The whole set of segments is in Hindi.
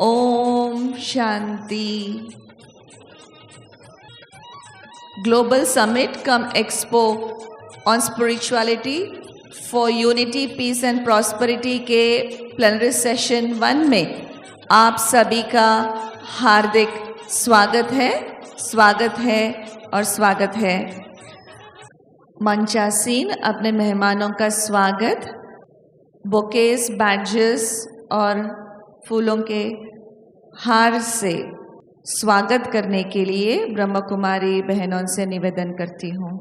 Om Shanti. Global Summit cum Expo on Spirituality for Unity, Peace and Prosperity के प्लेनरी सेशन 1 में आप सभी का हार्दिक स्वागत है और स्वागत है। मंचासीन अपने मेहमानों का स्वागत बुकेस, बैडजेस और फूलों के हार से स्वागत करने के लिए ब्रह्म कुमारी बहनों से निवेदन करती हूँ।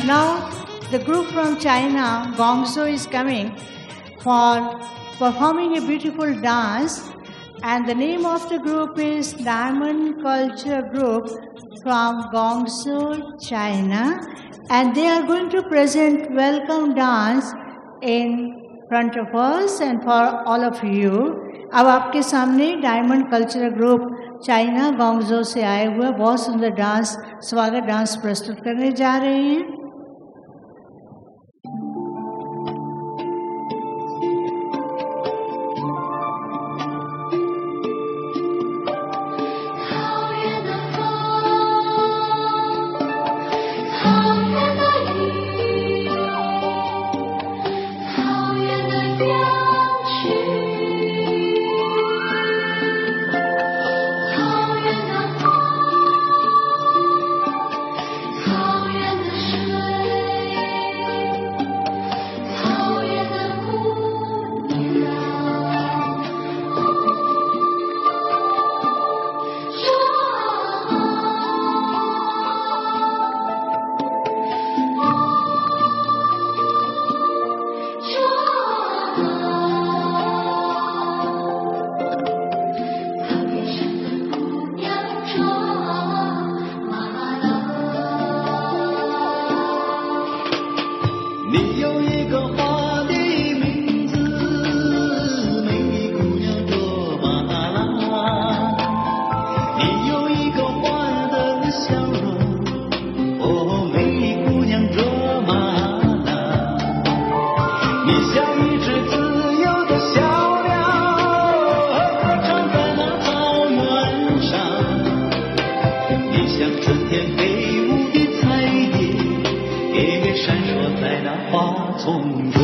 Now, the group from China, Guangzhou, is coming for performing a beautiful dance, and the name of the group is Diamond Culture Group from Guangzhou, China, and they are going to present welcome dance in front of us and for all of you. अब आपके सामने डायमंड कल्चरल ग्रुप चाइना गोंगजो से आए हुए बहुत सुंदर डांस स्वागत डांस प्रस्तुत करने जा रहे हैं। 你像一只自由的小鸟，歌唱在那草原上。你像春天飞舞的彩蝶，闪烁在那花丛中。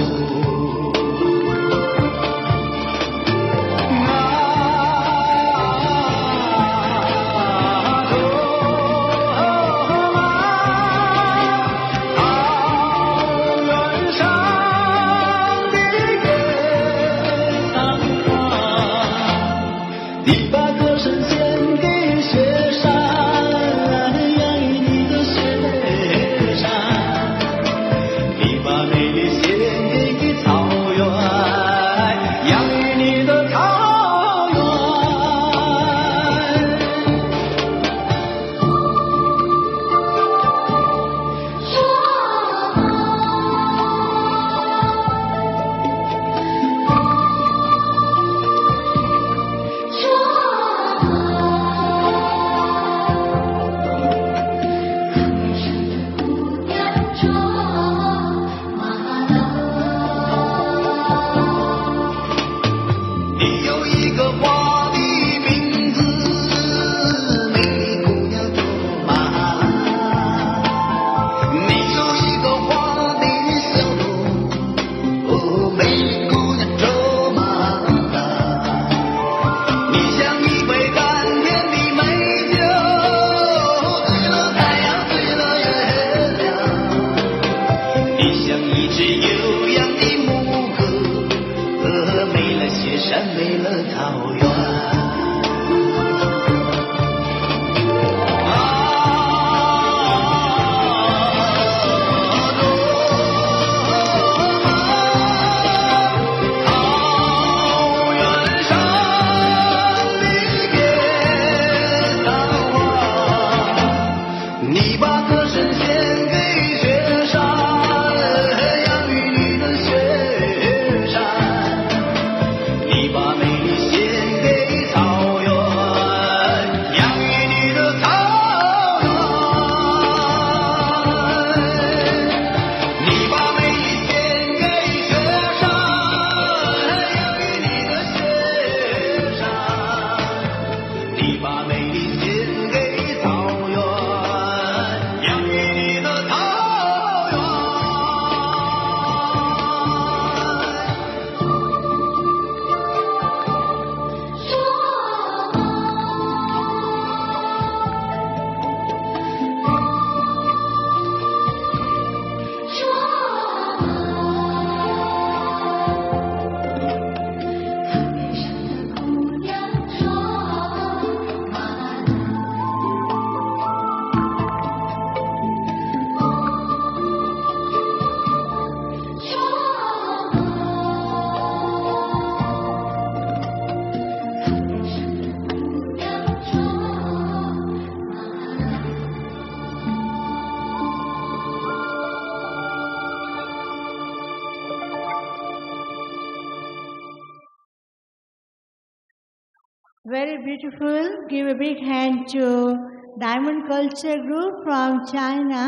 Very beautiful. Give a big hand to Diamond Culture Group from China.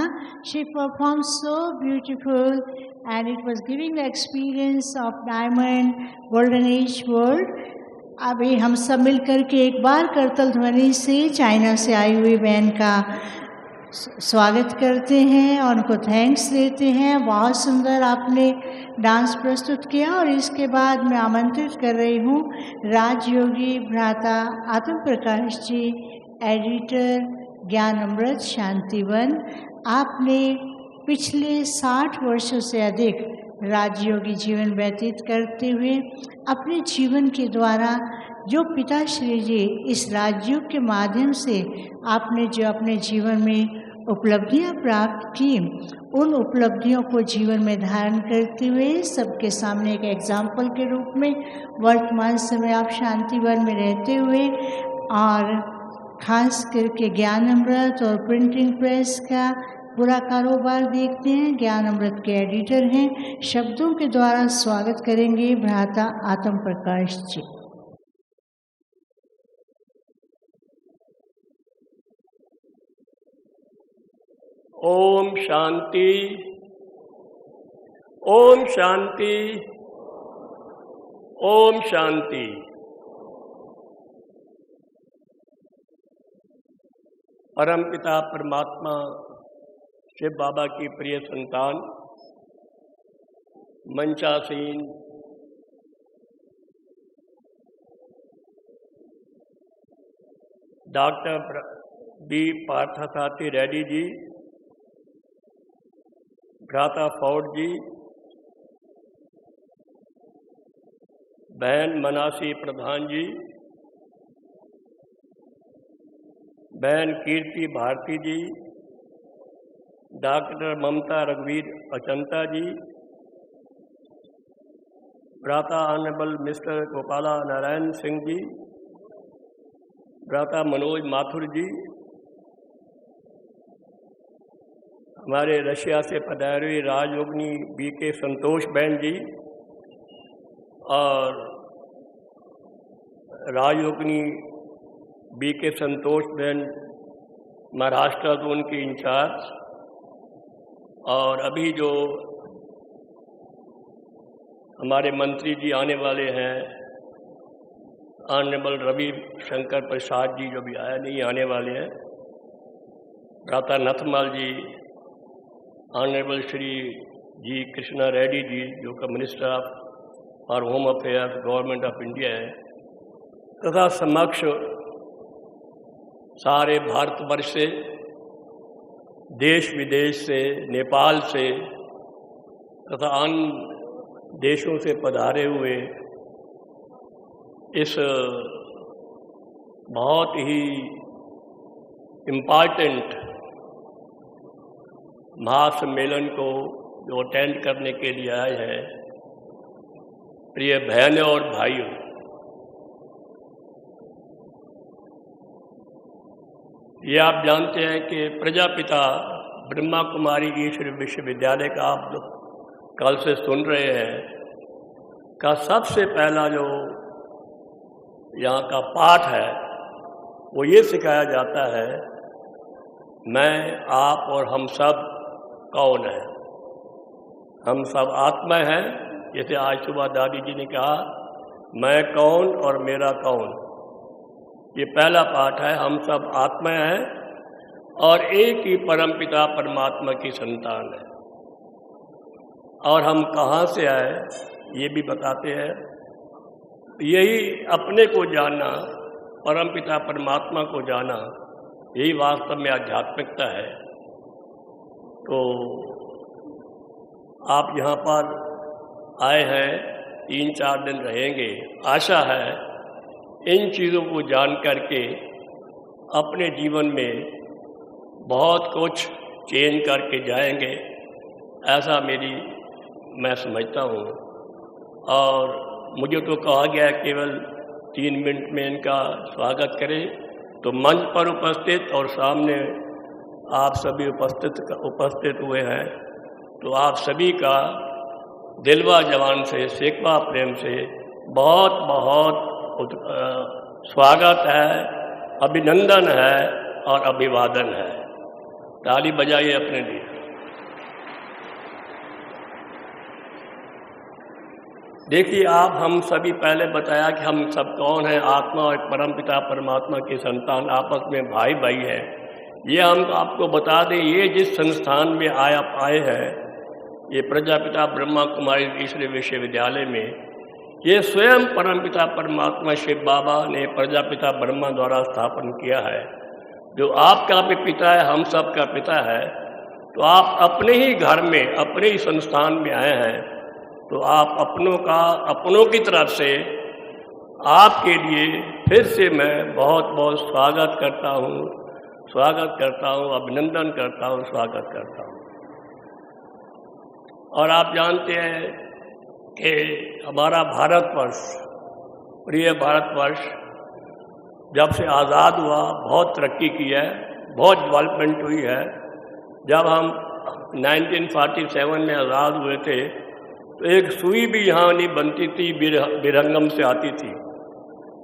She performed so beautiful and it was giving the experience of Diamond Golden Age World. अभी हम सब मिलकर के एक बार करतल ध्वनि से चाइना से आई हुई बहन का स्वागत करते हैं और उनको थैंक्स देते हैं। बहुत सुंदर आपने डांस प्रस्तुत किया और इसके बाद मैं आमंत्रित कर रही हूँ राजयोगी भ्राता आत्म प्रकाश जी, एडिटर ज्ञान अमृत शांतिवन। आपने पिछले 60 वर्षों से अधिक राजयोगी जीवन व्यतीत करते हुए अपने जीवन के द्वारा जो पिताश्री जी इस राजयोग के माध्यम से आपने जो अपने जीवन में उपलब्धियां प्राप्त की, उन उपलब्धियों को जीवन में धारण करते हुए सबके सामने एक एग्जाम्पल के रूप में वर्तमान समय आप शांतिवन में रहते हुए और खास करके ज्ञान अमृत और प्रिंटिंग प्रेस का पूरा कारोबार देखते हैं। ज्ञान अमृत के एडिटर हैं। शब्दों के द्वारा स्वागत करेंगे भ्राता आत्म प्रकाश जी। ओम शांति, ओम शांति। ओम शांति। परमपिता परमात्मा शिव बाबा की प्रिय संतान मंचासीन डॉक्टर बी पार्थसारथी रेड्डी जी, भ्राता फौड जी, बहन मनासी प्रधान जी, बहन कीर्ति भारती जी, डॉक्टर ममता रघुवीर अचंता जी, भ्राता ऑनरेबल मिस्टर गोपाला नारायण सिंह जी, भ्राता मनोज माथुर जी, हमारे रशिया से पधारे हुए राजयोगिनी बी के संतोष बहन जी और राजयोगिनी बी के संतोष बहन महाराष्ट्र जोन के इंचार्ज, और अभी जो हमारे मंत्री जी आने वाले हैं ऑनरेबल रवि शंकर प्रसाद जी, जो भी आया नहीं आने वाले हैं, भ्राता नथमाल जी, ऑनरेबल श्री जी कृष्णा रेड्डी जी जो का मिनिस्टर ऑफ और home affairs government of India है, तथा समक्ष सारे भारतवर्ष से, देश विदेश से, नेपाल से तथा अन्य देशों से पधारे हुए इस बहुत ही इम्पॉर्टेंट महासम्मेलन को जो अटेंड करने के लिए आए हैं, प्रिय बहनों और भाइयों, ये आप जानते हैं कि प्रजापिता ब्रह्मा कुमारी ईश्वर विश्वविद्यालय का आप जो कल से सुन रहे हैं का सबसे पहला जो यहाँ का पाठ है वो ये सिखाया जाता है, मैं, आप और हम सब कौन है। हम सब आत्मा हैं, जैसे आज सुबह दादी जी ने कहा मैं कौन और मेरा कौन, ये पहला पाठ है। हम सब आत्मा हैं और एक ही परमपिता परमात्मा की संतान है, और हम कहाँ से आए ये भी बताते हैं। यही अपने को जानना, परमपिता परमात्मा को जाना, यही वास्तव में आध्यात्मिकता है। तो आप यहाँ पर आए हैं, 3-4 दिन रहेंगे। आशा है इन चीज़ों को जान करके अपने जीवन में बहुत कुछ चेंज करके जाएंगे, ऐसा मैं समझता हूँ। और मुझे तो कहा गया केवल 3 मिनट में इनका स्वागत करें, तो मंच पर उपस्थित और सामने आप सभी उपस्थित हुए हैं, तो आप सभी का दिलवा जवान से, सेकवा प्रेम से बहुत बहुत स्वागत है, अभिनंदन है और अभिवादन है। ताली बजाइए अपने लिए। देखिए, आप हम सभी पहले बताया कि हम सब कौन हैं, आत्मा और परमपिता परमात्मा की संतान, आपस में भाई भाई है। ये हम आपको बता दें, ये जिस संस्थान में आए हैं, ये प्रजापिता ब्रह्मा कुमारी ईश्वरीय विश्वविद्यालय में, ये स्वयं परमपिता परमात्मा शिव बाबा ने प्रजापिता ब्रह्मा द्वारा स्थापन किया है। जो आपका भी पिता है, हम सब का पिता है। तो आप अपने ही घर में, अपने ही संस्थान में आए हैं, तो आप अपनों की तरफ से आपके लिए फिर से मैं बहुत बहुत स्वागत करता हूँ, अभिनंदन करता हूँ, स्वागत करता हूँ। और आप जानते हैं कि हमारा भारतवर्ष, प्रिय भारतवर्ष, जब से आज़ाद हुआ बहुत तरक्की की है, बहुत डेवलपमेंट हुई है। जब हम 1947 में आज़ाद हुए थे तो एक सुई भी यहाँ नहीं बनती थी, बिरंगम से आती थी।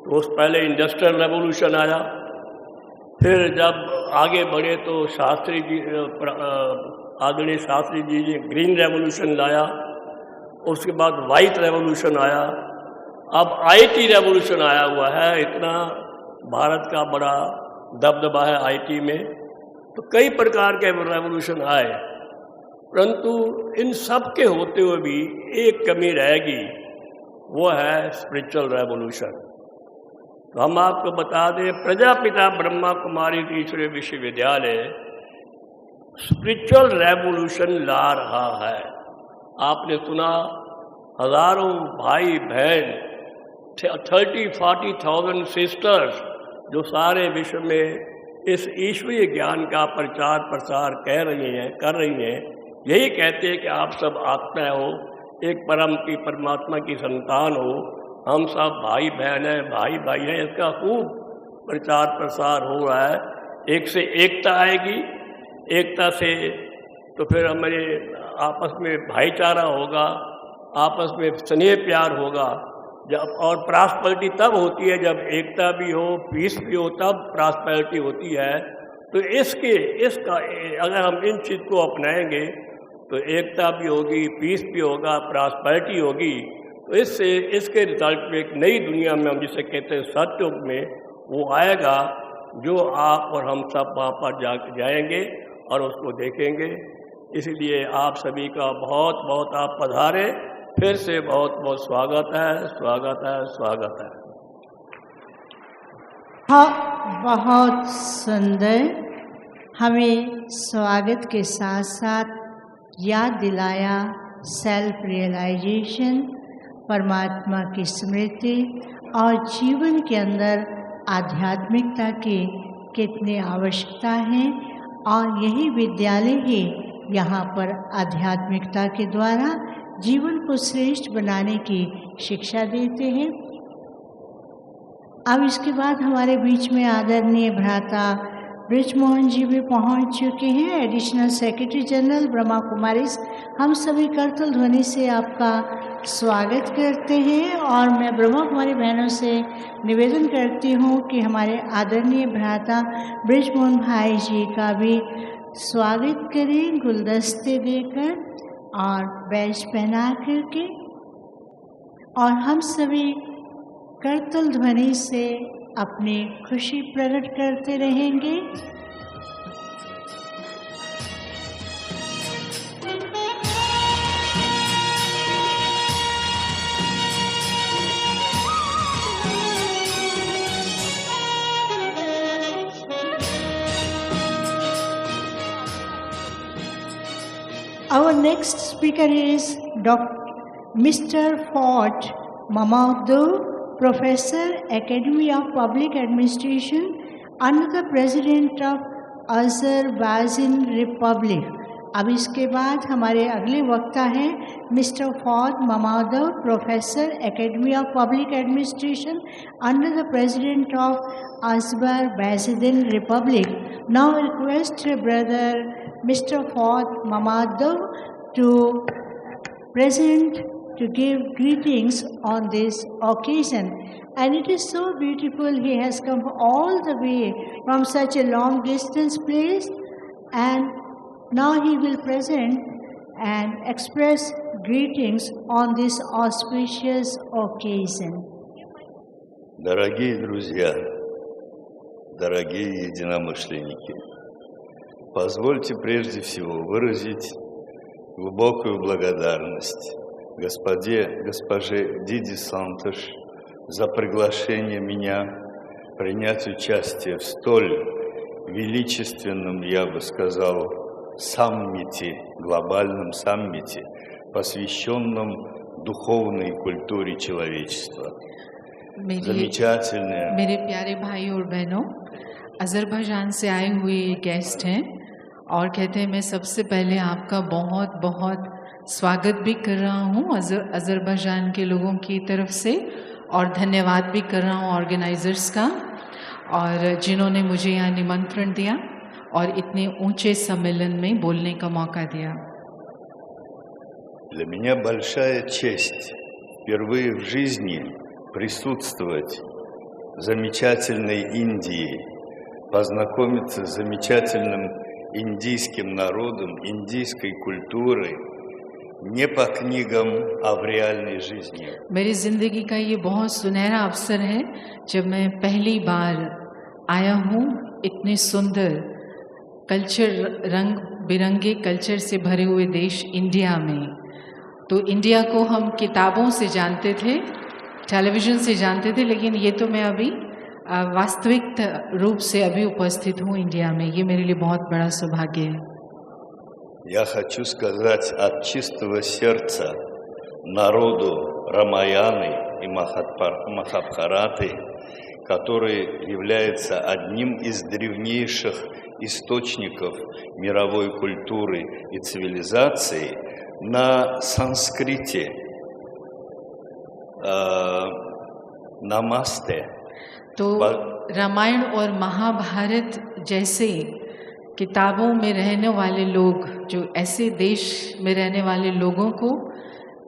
तो उस पहले इंडस्ट्रियल रेवोल्यूशन आया, फिर जब आगे बढ़े तो आदरणीय शास्त्री जी ने ग्रीन रेवोल्यूशन लाया, उसके बाद वाइट रेवोल्यूशन आया, अब आईटी रेवोल्यूशन आया हुआ है, इतना भारत का बड़ा दबदबा है आईटी में, तो कई प्रकार के रेवोल्यूशन आए, परंतु इन सब के होते हुए भी एक कमी रहेगी, वो है स्पिरिचुअल रेवोल्यूशन। तो हम आपको बता दें, प्रजापिता ब्रह्मा कुमारी ईश्वरीय विश्वविद्यालय स्पिरिचुअल रेवोल्यूशन ला रहा है। आपने सुना, हजारों भाई बहन, 30-40,000 सिस्टर्स जो सारे विश्व में इस ईश्वरीय ज्ञान का प्रचार प्रसार कर रही हैं, यही कहते हैं कि आप सब आत्मा हो, एक परम की परमात्मा की संतान हो, हम सब भाई बहन हैं, भाई भाई हैं। इसका खूब प्रचार प्रसार हो रहा है। एक से एकता आएगी, एकता से तो फिर हमारे आपस में भाईचारा होगा, आपस में स्नेह प्यार होगा। जब और प्रॉस्पेरिटी तब होती है जब एकता भी हो, पीस भी हो, तब प्रॉस्पेरिटी होती है। तो इसका अगर हम इन चीज़ को अपनाएंगे तो एकता भी होगी, पीस भी होगा, प्रॉस्पेरिटी होगी। तो इसके रिजल्ट में एक नई दुनिया में, हम जिसे कहते हैं सतयुग में, वो आएगा जो आप और हम सब वहाँ पर जाएंगे और उसको देखेंगे। इसलिए आप सभी का बहुत बहुत आप पधारे, फिर से बहुत बहुत स्वागत है, स्वागत है, स्वागत है। हाँ, बहुत सुंदर। हमें स्वागत के साथ साथ याद दिलाया सेल्फ रियलाइजेशन, परमात्मा की स्मृति और जीवन के अंदर आध्यात्मिकता की कितनी आवश्यकता है, और यही विद्यालय ही यहाँ पर आध्यात्मिकता के द्वारा जीवन को श्रेष्ठ बनाने की शिक्षा देते हैं। अब इसके बाद हमारे बीच में आदरणीय भ्राता ब्रिजमोहन जी भी पहुंच चुके हैं, additional secretary general Brahma Kumaris. हम सभी करतल ध्वनि से आपका स्वागत करते हैं, और मैं ब्रह्मा कुमारी बहनों से निवेदन करती हूं कि हमारे आदरणीय भ्राता ब्रिजमोहन भाई जी का भी स्वागत करें, गुलदस्ते देकर और बैज पहना करके। और हम सभी करतल ध्वनि से अपनी खुशी प्रकट करते रहेंगे। Our next speaker is Mr. Ford Mamadou, Professor, Academy of Public Administration, under the President of Azerbaijan Republic. अब इसके बाद हमारे अगले वक्ता हैं mister Fuad Mammadov, professor, academy of public administration, under the president of Azerbaijan republic. Now request brother mister Fuad Mammadov to present, to give greetings on this occasion. And it is so beautiful. He has come all the way from such a long distance place, and now he will present and express greetings on this auspicious occasion. Дорогие друзья, дорогие единомышленники, позвольте прежде всего выразить глубокую благодарность госпоже Диди Сантош за приглашение меня принять участие в столь величественном, я бы сказал, саммите, глобальном саммите, посвященном духовной культуре человечества. Замечательное. मेरे प्यारे भाई और बहनों, अज़रबैजान से आए हुए गेस्ट हैं और कहते हैं मैं सबसे पहले आपका बहुत बहुत स्वागत भी कर रहा हूँ अज़रबैजान के लोगों की तरफ से, और धन्यवाद भी कर रहा हूँ ऑर्गेनाइजर्स का, और जिन्होंने मुझे यहाँ निमंत्रण दिया और इतने ऊंचे सम्मेलन में बोलने का मौका दिया. Для меня большая честь впервые в жизни присутствовать в замечательной Индии, познакомиться с замечательным индийским народом, индийской культурой, не по कनिगम, а в реальной жизни. मेरी ज़िंदगी का ये बहुत सुनहरा अवसर है जब मैं पहली बार आया हूँ इतने सुंदर कल्चर, रंग बिरंगे कल्चर से भरे हुए देश इंडिया में। तो इंडिया को हम किताबों से जानते थे, टेलीविज़न से जानते थे, लेकिन ये तो मैं अभी वास्तविक रूप से अभी उपस्थित हूँ इंडिया में। ये मेरे लिए बहुत बड़ा सौभाग्य है। Я хочу сказать от чистого сердца народу Рамаяны и Махабхараты, который является одним из древнейших источников мировой культуры и цивилизации, на санскрите «Намасте». तो रामायण और महाभारत जैसे किताबों में रहने वाले लोग, जो ऐसे देश में रहने वाले लोगों को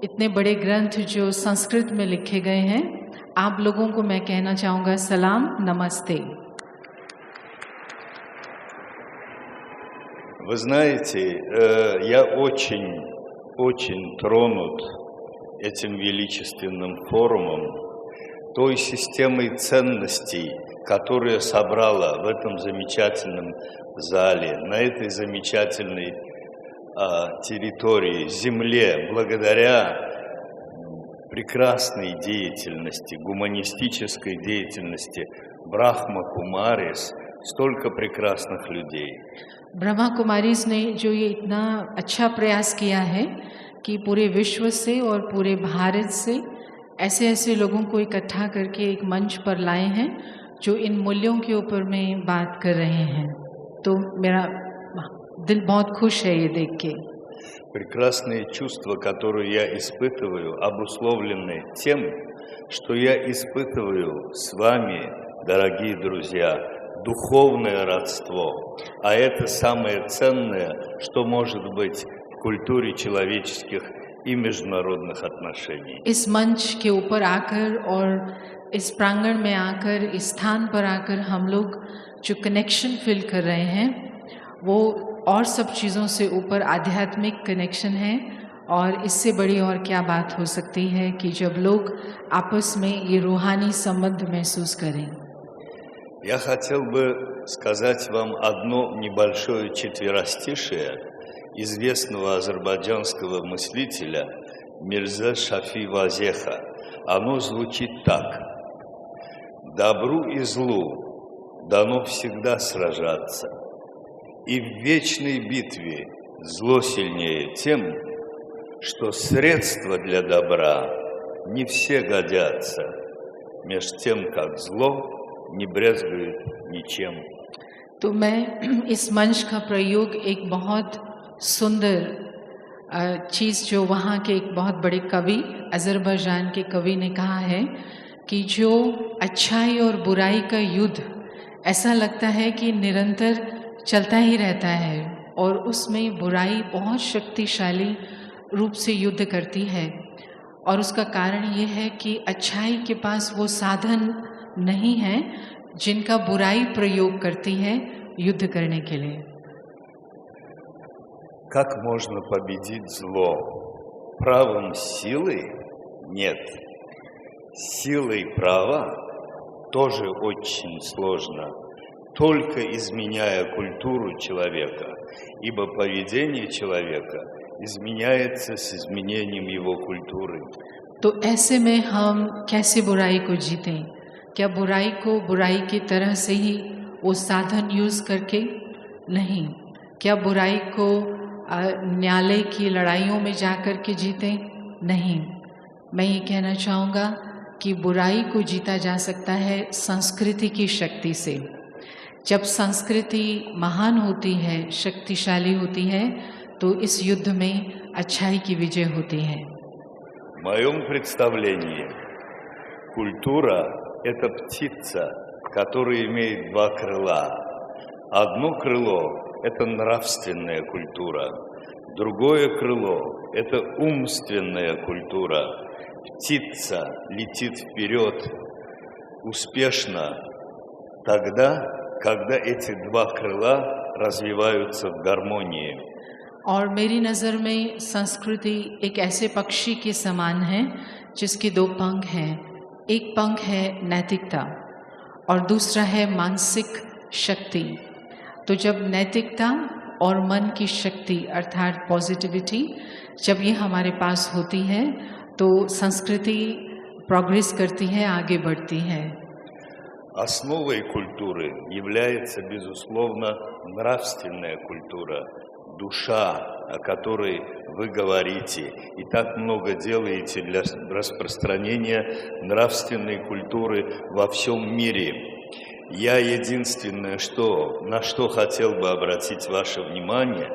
इतने बड़े ग्रंथ जो संस्कृत में लिखे गए हैं, आप लोगों को मैं कहना चाहूँगा सलाम, नमस्ते। Вы знаете, я очень тронут этим величественным форумом, той системой ценностей, которая собрала в этом замечательном зале, на этой замечательной территории, земле, благодаря прекрасной деятельности, гуманистической деятельности Брахма Кумарис, столько прекрасных людей. ब्रह्मा कुमारीज ने जो ये इतना अच्छा प्रयास किया है कि पूरे विश्व से और पूरे भारत से ऐसे ऐसे लोगों को इकट्ठा करके एक मंच पर लाए हैं जो इन मूल्यों के ऊपर में बात कर रहे हैं। तो मेरा दिल बहुत खुश है ये देख के। Прекрасные чувства, которые я испытываю, обусловлены тем, что я испытываю с вами, дорогие друзья, духовное родство. А это самое ценное, что может быть в культуре человеческих и международных отношений. इस मंच के ऊपर आकर और इस प्रांगण में आकर, इस स्थान पर आकर हम लोग जो कनेक्शन फील कर रहे हैं, वो और सब चीज़ों से ऊपर आध्यात्मिक कनेक्शन है। और इससे बड़ी और क्या बात हो सकती है कि जब लोग आपस में ये रूहानी संबंध महसूस करें। Я хотел бы сказать вам одно небольшое четверостишее известного азербайджанского мыслителя Мирза Шафи Вазеха. Оно звучит так: «Добру и злу дано всегда сражаться, и в вечной битве зло сильнее тем, что средства для добра не все годятся, меж тем, как зло не брезгует ничем». तो मैं इस मंच का प्रयोग एक बहुत सुंदर चीज़ जो वहाँ के एक बहुत बड़े कवि, अज़रबैजान के कवि ने कहा है कि जो अच्छाई और बुराई का युद्ध ऐसा लगता है कि निरंतर चलता ही रहता है और उसमें बुराई बहुत शक्तिशाली रूप से युद्ध करती है। और उसका कारण ये है कि अच्छाई के पास वो साधन नहीं है जिनका बुराई प्रयोग करती है युद्ध करने के लिए। Как можно победить зло? Правом силы? Нет. Силой права тоже очень сложно, только изменяя культуру человека, ибо поведение человека изменяется с изменением его культуры. तो ऐसे में हम कैसे बुराई को जीतें? क्या बुराई को बुराई की तरह से ही वो साधन यूज़ करके? नहीं। क्या बुराई को न्यायालय की लड़ाइयों में जा कर के जीतें? नहीं। मैं ये कहना चाहूँगा कि बुराई को जीता जा सकता है संस्कृति की शक्ति से। जब संस्कृति महान होती है, शक्तिशाली होती है, तो इस युद्ध में अच्छाई की विजय होती है। В моем представлении культура – это птица, которая имеет два крыла. Одно крыло – это нравственная культура, другое крыло – это умственная культура. Птица летит вперед успешно тогда, когда эти два крыла развиваются в гармонии. और मेरी नज़र में संस्कृति एक ऐसे पक्षी के समान है जिसके दो पंख हैं। एक पंख है नैतिकता और दूसरा है मानसिक शक्ति। तो जब नैतिकता और मन की शक्ति अर्थात पॉजिटिविटी जब ये हमारे पास होती है तो संस्कृति प्रोग्रेस करती है, आगे बढ़ती है। Основой культуры является, безусловно, нравственная культура, душа, о которой вы говорите, и так много делаете для распространения нравственной культуры во всем мире. Я единственное, на что хотел бы обратить ваше внимание,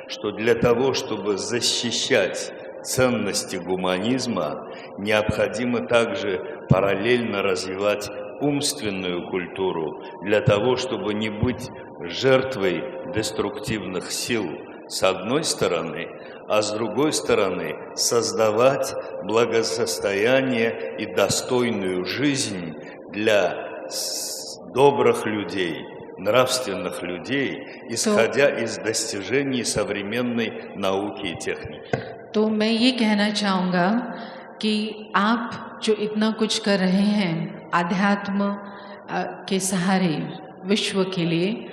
что для того, чтобы защищать ценности гуманизма, необходимо также параллельно развивать умственную культуру, для того, чтобы не быть жертвой деструктивных сил с одной стороны, а с другой стороны создавать благосостояние и достойную жизнь для добрых людей, нравственных людей, исходя из достижений современной науки и техники. तो मैं ये कहना चाहूँगा कि आप जो इतना कुछ कर रहे हैं आध्यात्म के सहारे विश्व के लिए,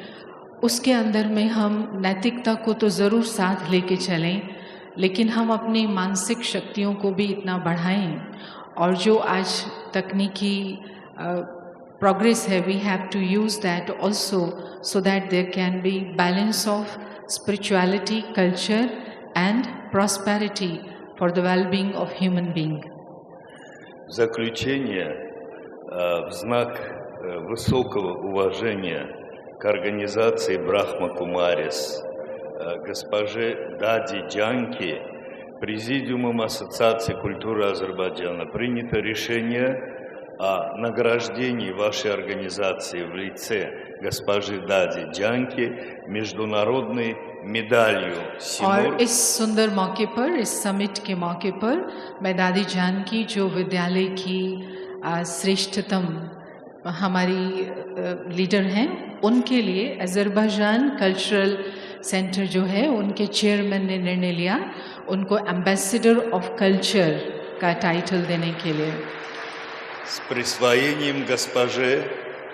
उसके अंदर में हम नैतिकता को तो ज़रूर साथ लेके चलें, लेकिन हम अपनी मानसिक शक्तियों को भी इतना बढ़ाएं। और जो आज तकनीकी progress है, we have to use that also so that there can be balance of spirituality, culture and prosperity for the well-being of human being. В заключение, в знак высокого уважения к организации Брахма Кумарис, госпоже Дади Джанки, Президиумом Ассоциации культуры Азербайджана принято решение о награждении вашей организации в лице госпожи Дади Джанки международной медалью और Симург. इस सुंदर मौके पर, इस समिट के मौके पर मैं दादी जानकी जो विद्यालय की श्रेष्ठतम हमारी लीडर हैं, उनके लिए अज़रबैजान कल्चरल सेंटर जो है उनके चेयरमैन ने निर्णय लिया उनको एम्बेसडर ऑफ कल्चर का टाइटल देने के लिए। С присвоением госпоже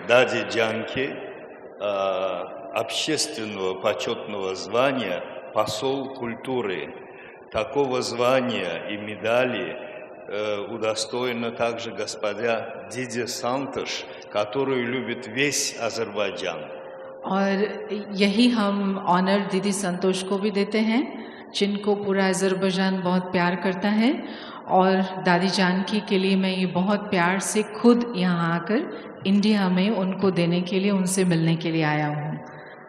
Дади Джанки общественного почетного звания «Посол культуры». Такого звания и медали удостоена также господа Диди Сантош, которую любит весь Азербайджан. और यही हम ऑनर दीदी संतोष को भी देते हैं, जिनको पूरा अज़रबैजान बहुत प्यार करता है। और दादी जानकी के लिए मैं ये बहुत प्यार से खुद यहाँ आकर इंडिया में उनको देने के लिए, उनसे मिलने के लिए आया हूँ,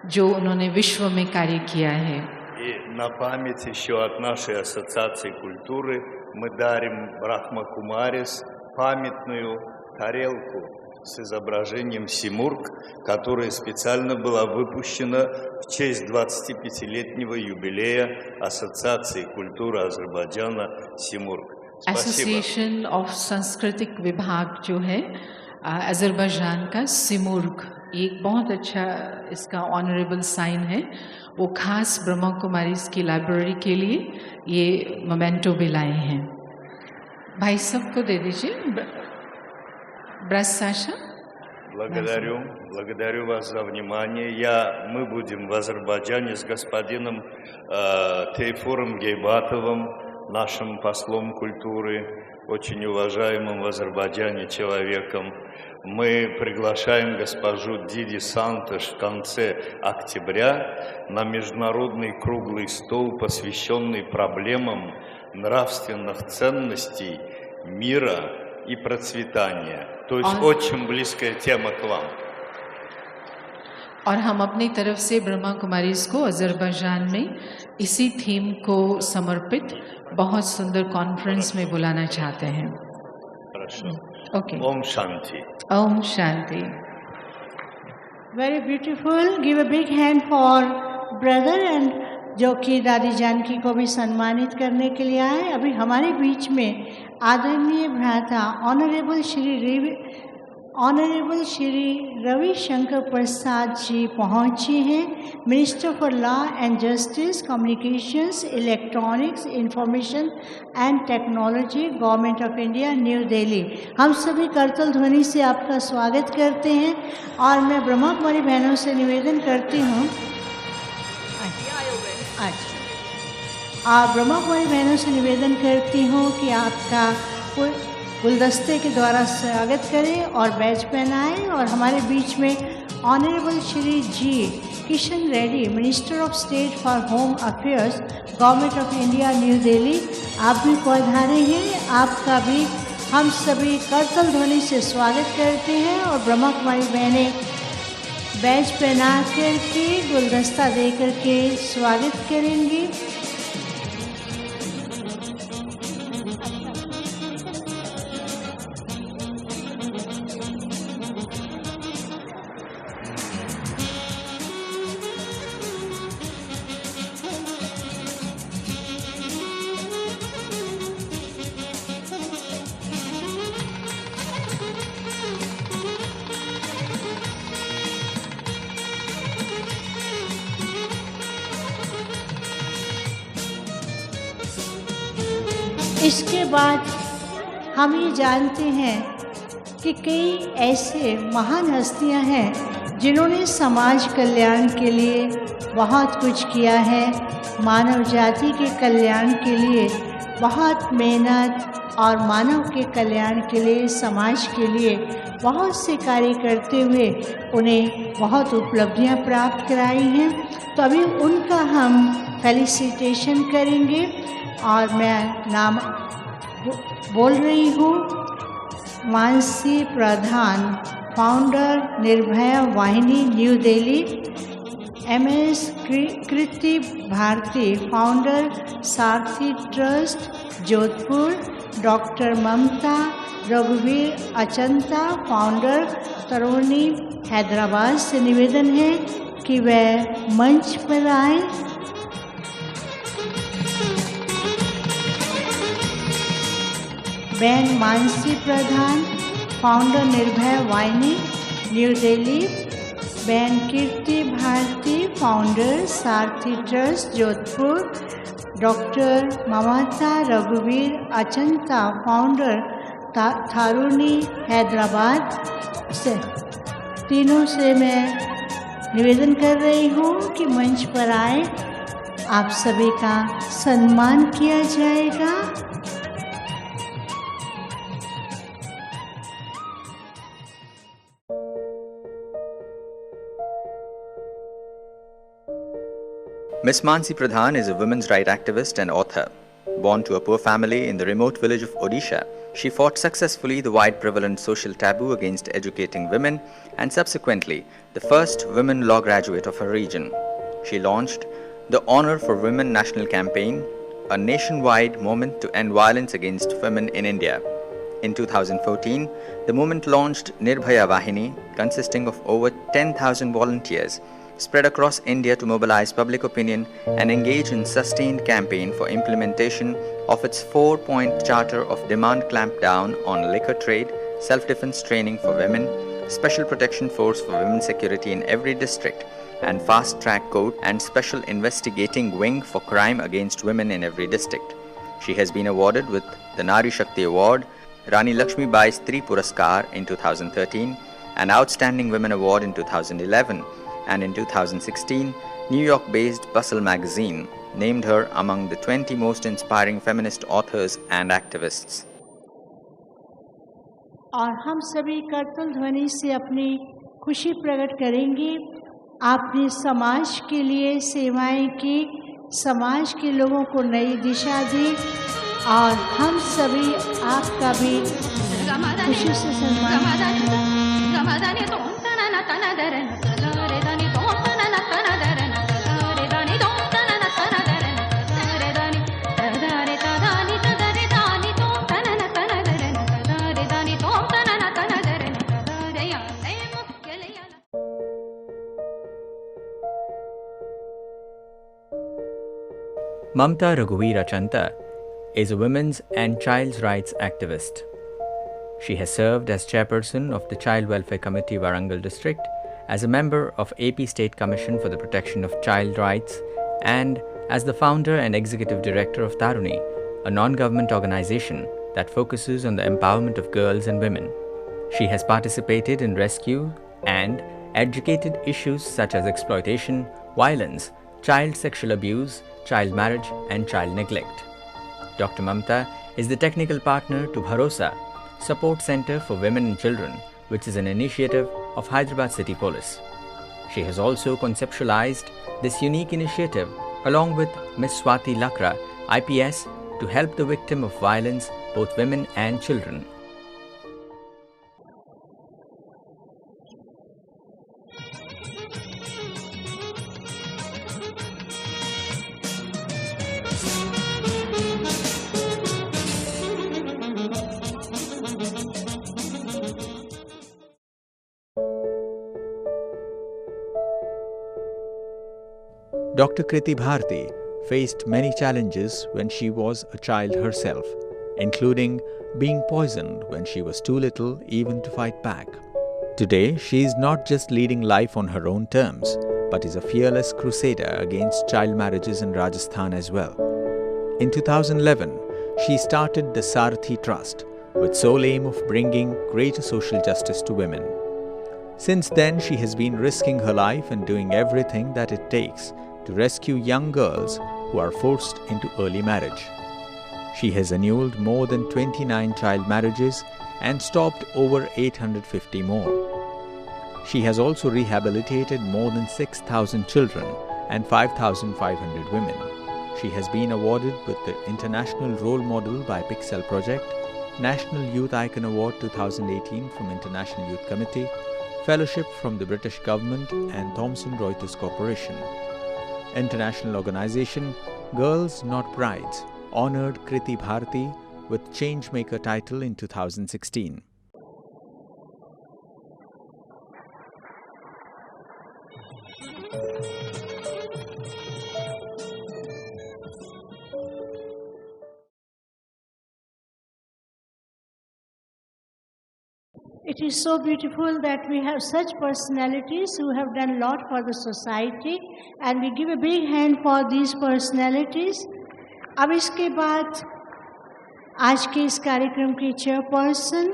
जो उन्होंने विश्व में कार्य किया है। И на память еще от нашей ассоциации культуры мы дарим Брахма Кумарис памятную тарелку с изображением Симург, которая специально была выпущена в честь 25-летнего юбилея Ассоциации культуры Азербайджана Симург. एसोसिएशन ऑफ सांस्कृतिक विभाग जो है अज़रबैजान का सिमुर्ग, ये एक बहुत अच्छा इसका ऑनरेबल साइन है। वो खास ब्रह्मा कुमारी की लाइब्रेरी के लिए ये मोमेंटो भी लाए हैं। भाई सबको दे दीजिए। ब्रस Саша. Благодарю вас за внимание. Мы будем в Азербайджане с господином Тейфуром Гейбатовым, нашим послом культуры, очень уважаемым в Азербайджане человеком. Мы приглашаем госпожу Диди Сантош в конце октября на международный круглый стол, посвященный проблемам нравственных ценностей, мира и процветания. То есть очень близкая тема к вам. और हम अपनी तरफ से ब्रह्मा कुमारीज को अज़रबैजान में इसी थीम को समर्पित बहुत सुंदर कॉन्फ्रेंस में बुलाना चाहते हैं। Okay. Om Shanti. Om Shanti. Very beautiful. Give a big hand for brother and जो कि दादी जानकी को भी सम्मानित करने के लिए आए। अभी हमारे बीच में आदरणीय भ्राता ऑनरेबल श्री ऑनरेबल श्री रवि शंकर प्रसाद जी पहुंचे हैं, minister for law and justice, communications, electronics, information and technology, government of India, New Delhi. हम सभी करतल ध्वनि से आपका स्वागत करते हैं और मैं ब्रह्मा कुमारी बहनों से निवेदन करती हूँ ब्रह्मा कुमारी बहनों से निवेदन करती हूँ कि आपका गुलदस्ते के द्वारा स्वागत करें और बैज पहनाएं। और हमारे बीच में honourable Shri G Kishan Reddy, minister of state for home affairs, government of India, New Delhi, आप भी पधारे हैं। आपका भी हम सभी करतल ध्वनि से स्वागत करते हैं और ब्रह्मा कुमारी बहनें बैज पहना करके गुलदस्ता दे करके स्वागत करेंगी। इसके बाद हम ये जानते हैं कि कई ऐसे महान हस्तियां हैं जिन्होंने समाज कल्याण के लिए बहुत कुछ किया है, मानव जाति के कल्याण के लिए बहुत मेहनत और मानव के कल्याण के लिए, समाज के लिए बहुत से कार्य करते हुए उन्हें बहुत उपलब्धियां प्राप्त कराई हैं। तो अभी उनका हम फेलिसिटेशन करेंगे और मैं नाम बोल रही हूँ। मानसी प्रधान, फाउंडर निर्भया वाहिनी, न्यू दिल्ली। MS कृति भारती, फाउंडर सारथी ट्रस्ट, जोधपुर। डॉक्टर ममता रघुवीर अचंता, फाउंडर तरुणी, हैदराबाद से निवेदन है कि वह मंच पर आए। बहन मानसी प्रधान, फाउंडर निर्भया वाहिनी, न्यू दिल्ली। बहन कीर्ति भारती, फाउंडर सारथी ट्रस्ट, जोधपुर। डॉक्टर ममता रघुवीर अचंता, फाउंडर थारूनी, हैदराबाद से। तीनों से मैं निवेदन कर रही हूँ कि मंच पर आए, आप सभी का सम्मान किया जाएगा। Miss Mansi Pradhan is a women's rights activist and author. Born to a poor family in the remote village of Odisha, she fought successfully the wide prevalent social taboo against educating women and subsequently the first women law graduate of her region. She launched the Honor for Women National Campaign, a nationwide movement to end violence against women in India. In 2014, the movement launched Nirbhaya Vahini, consisting of over 10,000 volunteers spread across India to mobilize public opinion and engage in sustained campaign for implementation of its 4-point charter of demand clampdown on liquor trade, self-defense training for women, special protection force for women's security in every district, and fast-track court and special investigating wing for crime against women in every district. She has been awarded with the Nari Shakti Award, Rani Lakshmi Bai Stri Puraskar in 2013, an Outstanding Women Award in 2011, and in 2016, New York-based Bustle magazine named her among the 20 most inspiring feminist authors and activists. और हम सभी करतल ध्वनि से अपनी खुशी प्रकट करेंगे। आपने समाज के लिए सेवाएं की, समाज के लोगों को नई दिशा दी और हम सभी आपका भी खुशी से सम्मान। Mamta Raghuveer Achanta is a women's and child's rights activist. She has served as chairperson of the Child Welfare Committee Warangal District, as a member of AP State Commission for the Protection of Child Rights, and as the founder and executive director of Taruni, a non-government organization that focuses on the empowerment of girls and women. She has participated in rescue and educated issues such as exploitation, violence, child sexual abuse, child marriage, and child neglect. Dr. Mamta is the technical partner to Bharosa, Support Center for Women and Children, which is an initiative of Hyderabad City Police. She has also conceptualized this unique initiative along with Ms. Swati Lakra, IPS, to help the victim of violence, both women and children. Dr. Kriti Bharti faced many challenges when she was a child herself, including being poisoned when she was too little even to fight back. Today, she is not just leading life on her own terms, but is a fearless crusader against child marriages in Rajasthan as well. In 2011, she started the Sarathi Trust with sole aim of bringing greater social justice to women. Since then, she has been risking her life and doing everything that it takes to rescue young girls who are forced into early marriage. She has annulled more than 29 child marriages and stopped over 850 more. She has also rehabilitated more than 6,000 children and 5,500 women. She has been awarded with the International Role Model by Pixel Project, National Youth Icon Award 2018 from International Youth Committee, Fellowship from the British Government and Thomson Reuters Corporation. International organization Girls Not Brides honored Kriti Bharti with Changemaker title in 2016. It is so beautiful that we have such personalities who have done a lot for the society, and we give a big hand for these personalities. अब इसके बाद आज के इस कार्यक्रम के चेयरपर्सन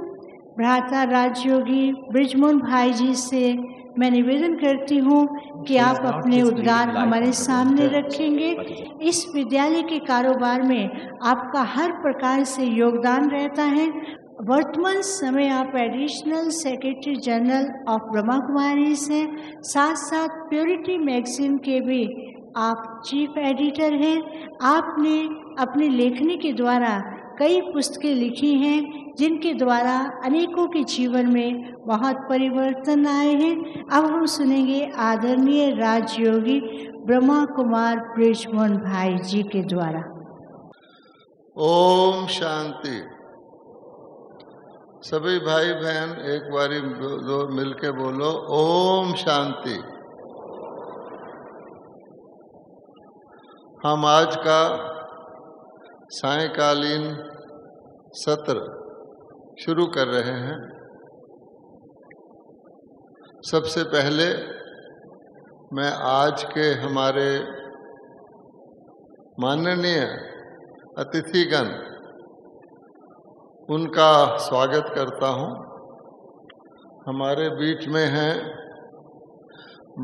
भ्राता राजयोगी ब्रिजमोहन भाई जी से मैं निवेदन करती हूँ कि आप अपने उद्गार हमारे सामने रखेंगे। इस विद्यालय के कारोबार में आपका हर प्रकार से योगदान रहता है। वर्तमान समय आप additional secretary general of Brahma Kumaris हैं, साथ साथ प्योरिटी मैगजीन के भी आप चीफ एडिटर हैं। आपने अपनी लेखनी के द्वारा कई पुस्तकें लिखी हैं जिनके द्वारा अनेकों के जीवन में बहुत परिवर्तन आए हैं। अब हम सुनेंगे आदरणीय राजयोगी ब्रह्मा कुमार ब्रिजमोहन भाई जी के द्वारा। ओम शांति। सभी भाई बहन एक बारी दो मिलके बोलो ओम शांति। हम आज का सायंकालीन सत्र शुरू कर रहे हैं। सबसे पहले मैं आज के हमारे माननीय अतिथिगण उनका स्वागत करता हूं। हमारे बीच में हैं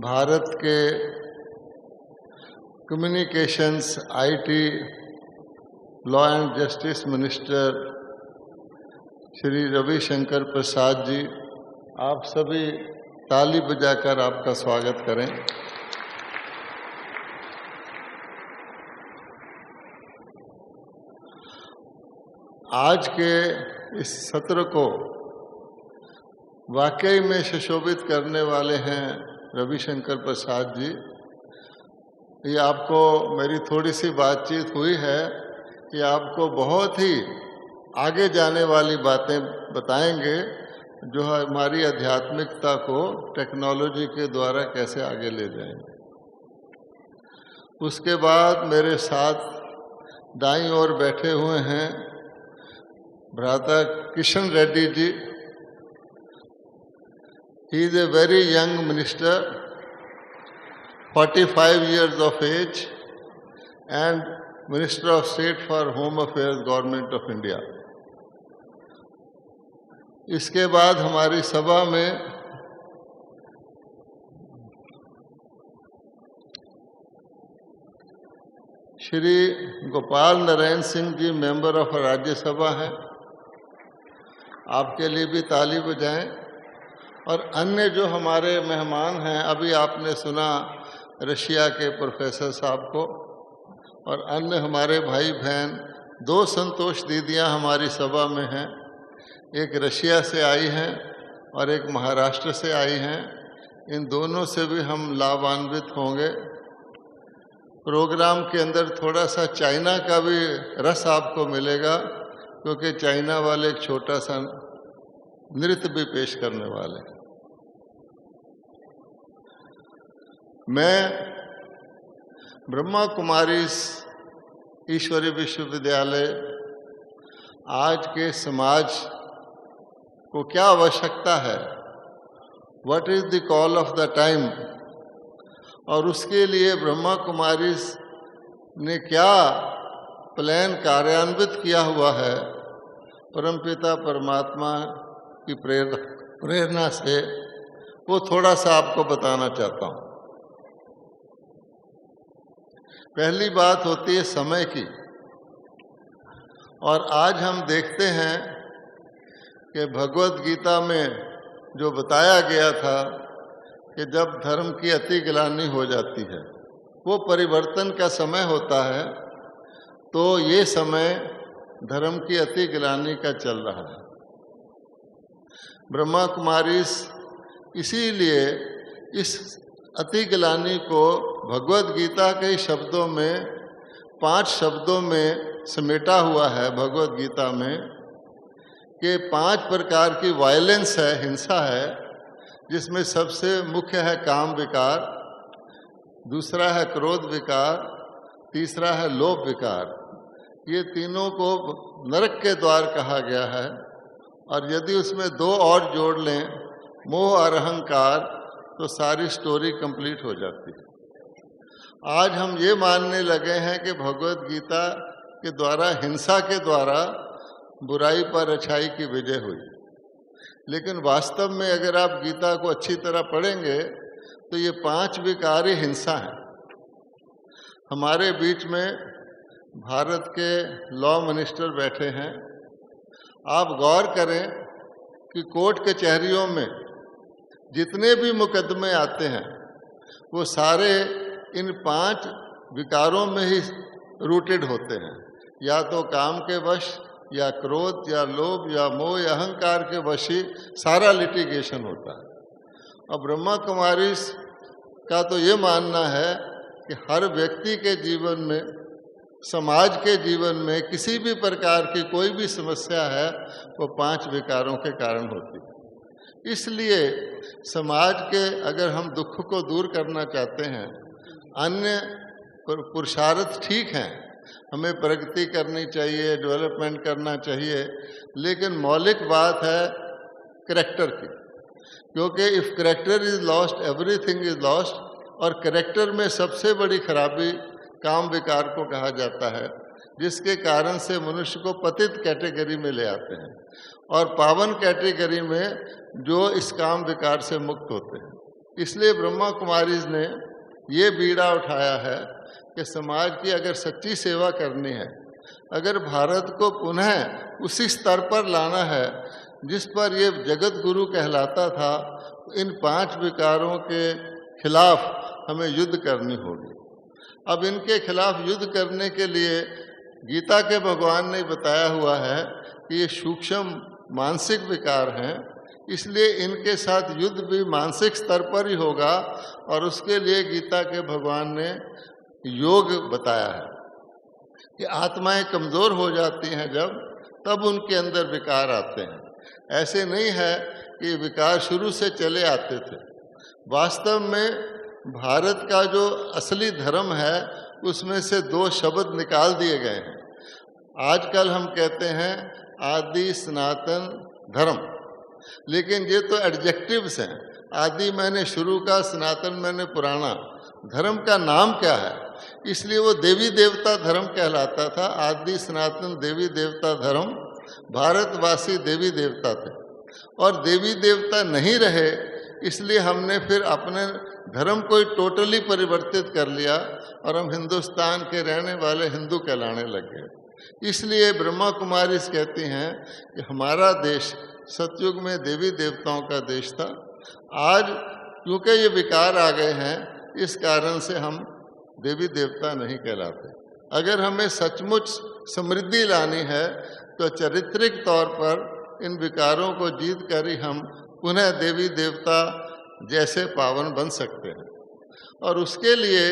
भारत के communications, IT, law and justice minister Shri Ravishankar Prasad ji. आप सभी ताली बजाकर आपका स्वागत करें। आज के इस सत्र को वाकई में सुशोभित करने वाले हैं रविशंकर प्रसाद जी। ये आपको मेरी थोड़ी सी बातचीत हुई है कि आपको बहुत ही आगे जाने वाली बातें बताएंगे जो हमारी आध्यात्मिकता को टेक्नोलॉजी के द्वारा कैसे आगे ले जाएंगे। उसके बाद मेरे साथ दाईं ओर बैठे हुए हैं Brother Kishan Reddy ji. He is a very young minister, 45 years of age, and Minister of State for Home Affairs, Government of India. इसके बाद हमारी सभा में श्री गोपाल नारायण सिंह जी मेंबर ऑफ राज्यसभा हैं, आपके लिए भी ताली बजाएं। और अन्य जो हमारे मेहमान हैं, अभी आपने सुना रशिया के प्रोफेसर साहब को, और अन्य हमारे भाई बहन, 2 संतोष दीदियां हमारी सभा में हैं, एक रशिया से आई हैं और एक महाराष्ट्र से आई हैं। इन दोनों से भी हम लाभान्वित होंगे। प्रोग्राम के अंदर थोड़ा सा चाइना का भी रस आपको मिलेगा, क्योंकि चाइना वाले एक छोटा सा नृत्य भी पेश करने वाले हैं। मैं ब्रह्मा कुमारी ईश्वरीय विश्वविद्यालय आज के समाज को क्या आवश्यकता है, what is the call of the time, और उसके लिए ब्रह्मा कुमारी ने क्या प्लान कार्यान्वित किया हुआ है परमपिता परमात्मा की प्रेरणा से, वो थोड़ा सा आपको बताना चाहता हूँ। पहली बात होती है समय की, और आज हम देखते हैं कि भगवत गीता में जो बताया गया था कि जब धर्म की अति ग्लानि हो जाती है, वो परिवर्तन का समय होता है, तो ये समय धर्म की अति ग्लानि का चल रहा है। ब्रह्मा कुमारी इसीलिए इस अति ग्लानि को भगवत गीता के शब्दों में 5 शब्दों में समेटा हुआ है भगवत गीता में, कि 5 प्रकार की वायलेंस है, हिंसा है, जिसमें सबसे मुख्य है काम विकार, दूसरा है क्रोध विकार, तीसरा है लोभ विकार। ये तीनों को नरक के द्वार कहा गया है, और यदि उसमें 2 और जोड़ लें, मोह और अहंकार, तो सारी स्टोरी कंप्लीट हो जाती है। आज हम ये मानने लगे हैं कि भगवत गीता के द्वारा, हिंसा के द्वारा बुराई पर अच्छाई की विजय हुई, लेकिन वास्तव में अगर आप गीता को अच्छी तरह पढ़ेंगे तो ये 5 विकार ही हिंसा हैं। हमारे बीच में भारत के लॉ मिनिस्टर बैठे हैं। आप गौर करें कि कोर्ट कचहरियों में जितने भी मुकदमे आते हैं, वो सारे इन 5 विकारों में ही रूटेड होते हैं, या तो काम के वश, या क्रोध, या लोभ, या मोह, या अहंकार के वश ही सारा लिटिगेशन होता है। और ब्रह्मा कुमारी का तो ये मानना है कि हर व्यक्ति के जीवन में, समाज के जीवन में किसी भी प्रकार की कोई भी समस्या है, वो 5 विकारों के कारण होती है। इसलिए समाज के अगर हम दुख को दूर करना चाहते हैं, अन्य पुरुषार्थ ठीक हैं, हमें प्रगति करनी चाहिए, डेवलपमेंट करना चाहिए, लेकिन मौलिक बात है करैक्टर की, क्योंकि if character is lost everything is lost. और करैक्टर में सबसे बड़ी खराबी काम विकार को कहा जाता है, जिसके कारण से मनुष्य को पतित कैटेगरी में ले आते हैं, और पावन कैटेगरी में जो इस काम विकार से मुक्त होते हैं। इसलिए ब्रह्मा कुमारी ने ये बीड़ा उठाया है कि समाज की अगर सच्ची सेवा करनी है, अगर भारत को पुनः उसी स्तर पर लाना है जिस पर ये जगत गुरु कहलाता था, इन 5 विकारों के खिलाफ हमें युद्ध करनी होगी। अब इनके खिलाफ युद्ध करने के लिए गीता के भगवान ने बताया हुआ है कि ये सूक्ष्म मानसिक विकार हैं, इसलिए इनके साथ युद्ध भी मानसिक स्तर पर ही होगा, और उसके लिए गीता के भगवान ने योग बताया है कि आत्माएं कमज़ोर हो जाती हैं जब, तब उनके अंदर विकार आते हैं। ऐसे नहीं है कि विकार शुरू से चले आते थे। वास्तव में भारत का जो असली धर्म है, उसमें से 2 शब्द निकाल दिए गए हैं। आजकल हम कहते हैं आदि सनातन धर्म। लेकिन ये तो एडजेक्टिव्स हैं। आदि मैंने शुरू का, सनातन मैंने पुराना। धर्म का नाम क्या है? इसलिए वो देवी देवता धर्म कहलाता था। आदि सनातन देवी देवता धर्म। भारतवासी देवी देवता थे और देवी देवता नहीं रहे, इसलिए हमने फिर अपने धर्म को ही टोटली परिवर्तित कर लिया और हम हिंदुस्तान के रहने वाले हिंदू कहलाने लगे। इसलिए ब्रह्मा कुमारी कहती हैं कि हमारा देश सतयुग में देवी देवताओं का देश था। आज क्योंकि ये विकार आ गए हैं, इस कारण से हम देवी देवता नहीं कहलाते। अगर हमें सचमुच समृद्धि लानी है तो चारित्रिक तौर पर इन विकारों को जीत कर ही हम पुनः देवी देवता जैसे पावन बन सकते हैं। और उसके लिए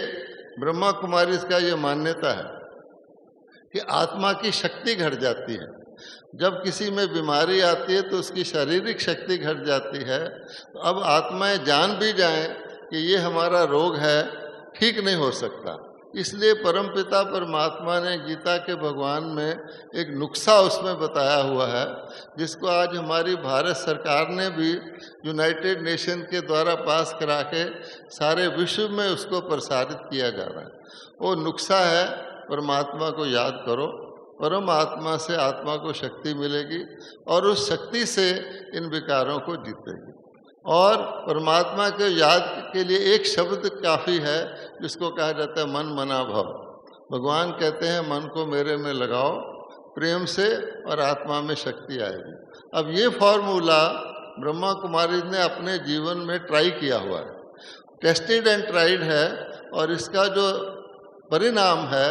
ब्रह्मा कुमारी का ये मान्यता है कि आत्मा की शक्ति घट जाती है। जब किसी में बीमारी आती है तो उसकी शारीरिक शक्ति घट जाती है। तो अब आत्माएं जान भी जाएं कि ये हमारा रोग है, ठीक नहीं हो सकता। इसलिए परमपिता परमात्मा ने गीता के भगवान में एक नुस्खा उसमें बताया हुआ है, जिसको आज हमारी भारत सरकार ने भी यूनाइटेड नेशन के द्वारा पास करा के सारे विश्व में उसको प्रसारित किया जा रहा है। वो नुस्खा है, परमात्मा को याद करो, परमात्मा से आत्मा को शक्ति मिलेगी और उस शक्ति से इन विकारों को जीतेगी। और परमात्मा के याद के लिए एक शब्द काफ़ी है, जिसको कहा जाता है मन मना भव। भगवान कहते हैं मन को मेरे में लगाओ प्रेम से और आत्मा में शक्ति आएगी। अब ये फॉर्मूला ब्रह्मा कुमारी ने अपने जीवन में ट्राई किया हुआ है, टेस्टेड एंड ट्राइड है। और इसका जो परिणाम है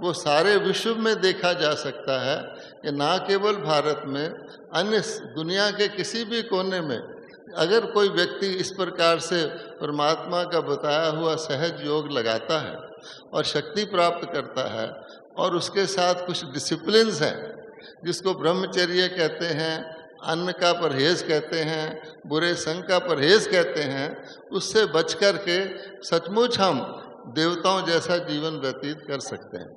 वो सारे विश्व में देखा जा सकता है कि ना केवल भारत में, अन्य दुनिया के किसी भी कोने में अगर कोई व्यक्ति इस प्रकार से परमात्मा का बताया हुआ सहज योग लगाता है और शक्ति प्राप्त करता है, और उसके साथ कुछ डिसिप्लिन्स हैं जिसको ब्रह्मचर्य कहते हैं, अन्न का परहेज कहते हैं, बुरे संग का परहेज कहते हैं, उससे बच कर के सचमुच हम देवताओं जैसा जीवन व्यतीत कर सकते हैं।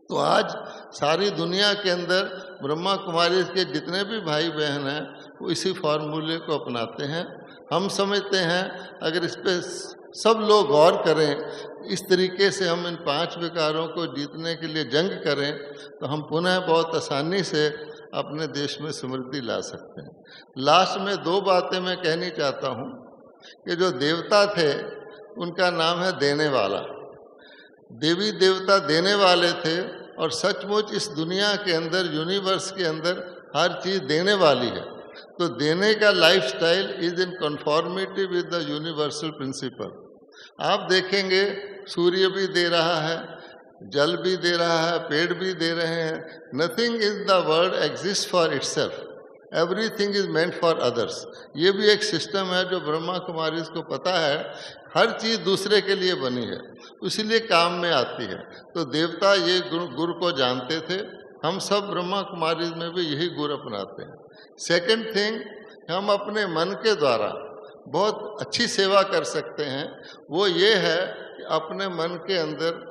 तो आज सारी दुनिया के अंदर ब्रह्मा कुमारी के जितने भी भाई बहन हैं वो इसी फार्मूले को अपनाते हैं। हम समझते हैं अगर इस पे सब लोग गौर करें, इस तरीके से हम इन 5 विकारों को जीतने के लिए जंग करें, तो हम पुनः बहुत आसानी से अपने देश में समृद्धि ला सकते हैं। लास्ट में 2 बातें मैं कहनी चाहता हूँ कि जो देवता थे उनका नाम है देने वाला। देवी देवता देने वाले थे और सचमुच इस दुनिया के अंदर, यूनिवर्स के अंदर हर चीज़ देने वाली है। तो देने का lifestyle is in conformity with the universal principle. आप देखेंगे सूर्य भी दे रहा है, जल भी दे रहा है, पेड़ भी दे रहे हैं। Nothing is the world exist for itself, everything is meant for others. ये भी एक सिस्टम है जो ब्रह्मा कुमारी को पता है, हर चीज़ दूसरे के लिए बनी है, इसीलिए काम में आती है। तो देवता ये गुर को जानते थे। हम सब ब्रह्मा कुमारी में भी यही गुर अपनाते हैं। सेकंड थिंग, हम अपने मन के द्वारा बहुत अच्छी सेवा कर सकते हैं। वो ये है कि अपने मन के अंदर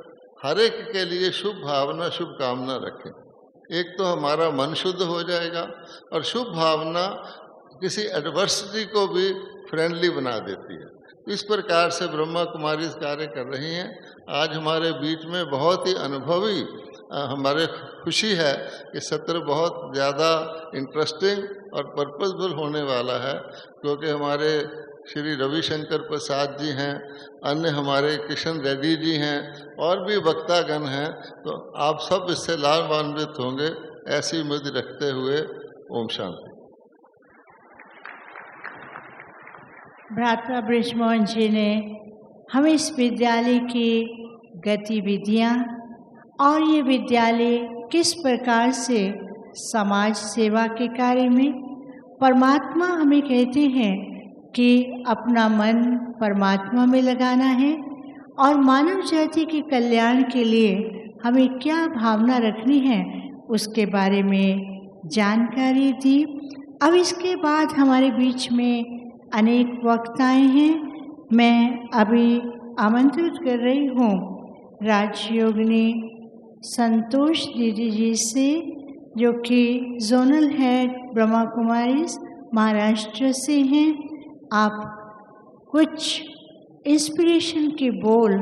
हर एक के लिए शुभ भावना, शुभ कामना रखें। एक तो हमारा मन शुद्ध हो जाएगा और शुभ भावना किसी एडवर्सिटी को भी फ्रेंडली बना देती है। इस प्रकार से ब्रह्मा कुमारी कार्य कर रही हैं। आज हमारे बीच में बहुत ही अनुभवी हमारे खुशी है कि सत्र बहुत ज़्यादा इंटरेस्टिंग और पर्पसफुल होने वाला है, क्योंकि हमारे श्री रविशंकर प्रसाद जी हैं, अन्य हमारे किशन रेड्डी जी हैं और भी वक्तागण हैं। तो आप सब इससे लाभान्वित होंगे, ऐसी उम्मीद रखते हुए ओम शांति। भ्राता ब्रिजमोहन जी ने हमें इस विद्यालय की गतिविधियाँ और ये विद्यालय किस प्रकार से समाज सेवा के कार्य में, परमात्मा हमें कहते हैं कि अपना मन परमात्मा में लगाना है और मानव जाति के कल्याण के लिए हमें क्या भावना रखनी है उसके बारे में जानकारी दी। अब इसके बाद हमारे बीच में अनेक वक्ताएं हैं। मैं अभी आमंत्रित कर रही हूँ राजयोगिनी संतोष दीदी जी से, जो कि जोनल हेड ब्रह्मा कुमारीज महाराष्ट्र से हैं। आप कुछ इंस्पिरेशन के बोल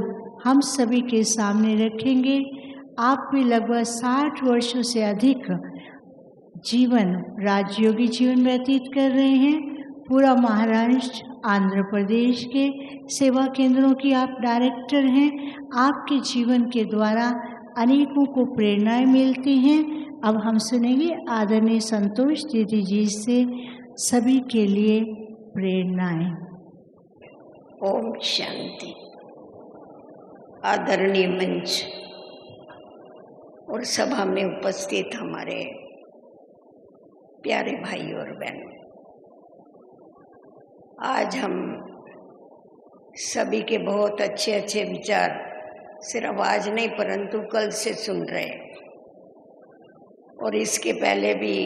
हम सभी के सामने रखेंगे। आप भी लगभग 60 वर्षों से अधिक जीवन राजयोगी जीवन व्यतीत कर रहे हैं। पूरा महाराष्ट्र, आंध्र प्रदेश के सेवा केंद्रों की आप डायरेक्टर हैं। आपके जीवन के द्वारा अनेकों को प्रेरणाएं मिलती हैं। अब हम सुनेंगे आदरणीय संतोष दीदी जी से सभी के लिए प्रेरणाएं। ओम शांति। आदरणीय मंच और सभा में उपस्थित हमारे प्यारे भाई और बहन, आज हम सभी के बहुत अच्छे अच्छे विचार सिर्फ आज नहीं परंतु कल से सुन रहे हैं। और इसके पहले भी